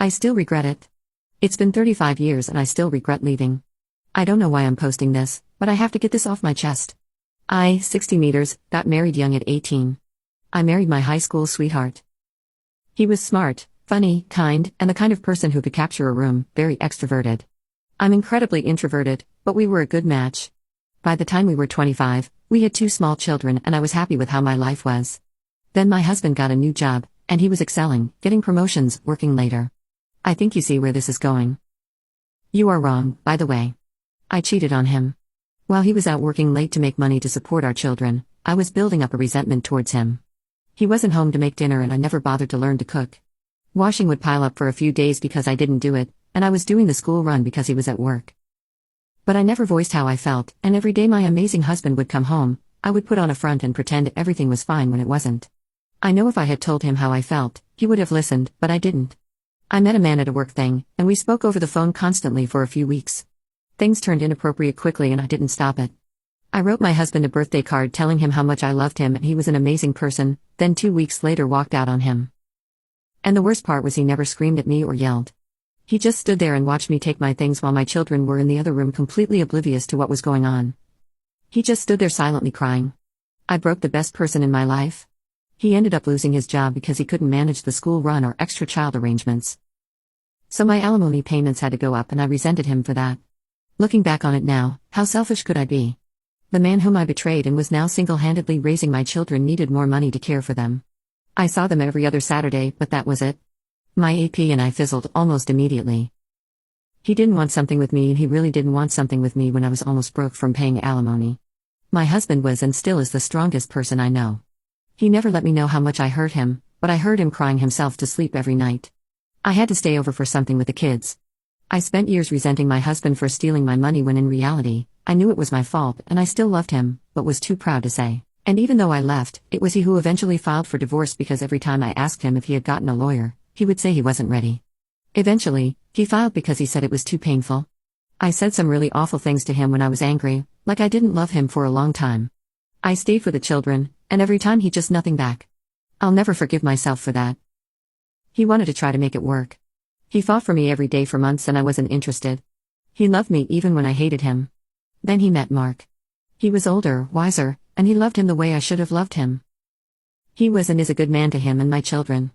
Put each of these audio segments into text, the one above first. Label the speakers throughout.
Speaker 1: I still regret it. It's been 35 years and I still regret leaving. I don't know why I'm posting this, but I have to get this off my chest. I, 60 meters, got married young at 18. I married my high school sweetheart. He was smart, funny, kind, and the kind of person who could capture a room, very extroverted. I'm incredibly introverted, but we were a good match. By the time we were 25, we had 2 small children and I was happy with how my life was. Then my husband got a new job, and he was excelling, getting promotions, working later. I think you see where this is going. You are wrong, by the way. I cheated on him. While he was out working late to make money to support our children, I was building up a resentment towards him. He wasn't home to make dinner and I never bothered to learn to cook. Washing would pile up for a few days because I didn't do it, and I was doing the school run because he was at work. But I never voiced how I felt, and every day my amazing husband would come home, I would put on a front and pretend everything was fine when it wasn't. I know if I had told him how I felt, he would have listened, but I didn't. I met a man at a work thing, and we spoke over the phone constantly for a few weeks. Things turned inappropriate quickly and I didn't stop it. I wrote my husband a birthday card telling him how much I loved him and he was an amazing person, then 2 weeks later walked out on him. And the worst part was he never screamed at me or yelled. He just stood there and watched me take my things while my children were in the other room completely oblivious to what was going on. He just stood there silently crying. I broke the best person in my life. He ended up losing his job because he couldn't manage the school run or extra child arrangements. So my alimony payments had to go up and I resented him for that. Looking back on it now, how selfish could I be? The man whom I betrayed and was now single-handedly raising my children needed more money to care for them. I saw them every other Saturday, but that was it. My AP and I fizzled almost immediately. He didn't want something with me and he really didn't want something with me when I was almost broke from paying alimony. My husband was and still is the strongest person I know. He never let me know how much I hurt him, but I heard him crying himself to sleep every night. I had to stay over for something with the kids. I spent years resenting my husband for stealing my money when in reality, I knew it was my fault and I still loved him, but was too proud to say. And even though I left, it was he who eventually filed for divorce because every time I asked him if he had gotten a lawyer, he would say he wasn't ready. Eventually, he filed because he said it was too painful. I said some really awful things to him when I was angry, like I didn't love him for a long time. I stayed for the children, and every time he just nothing back. I'll never forgive myself for that. He wanted to try to make it work. He fought for me every day for months and I wasn't interested. He loved me even when I hated him. Then he met Mark. He was older, wiser, and he loved him the way I should have loved him. He was and is a good man to him and my children.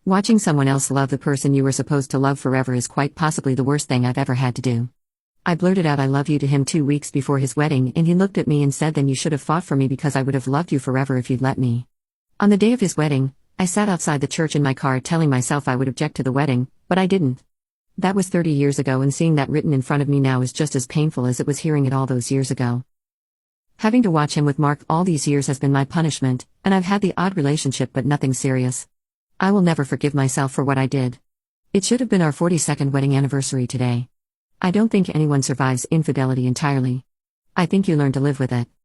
Speaker 1: Watching someone else love the person you were supposed to love forever is quite possibly the worst thing I've ever had to do. I blurted out I love you to him 2 weeks before his wedding and he looked at me and said then you should have fought for me because I would have loved you forever if you'd let me. On the day of his wedding, I sat outside the church in my car telling myself I would object to the wedding, but I didn't. That was 30 years ago and seeing that written in front of me now is just as painful as it was hearing it all those years ago. Having to watch him with Mark all these years has been my punishment, and I've had the odd relationship but nothing serious. I will never forgive myself for what I did. It should have been our 42nd wedding anniversary today. I don't think anyone survives infidelity entirely. I think you learn to live with it.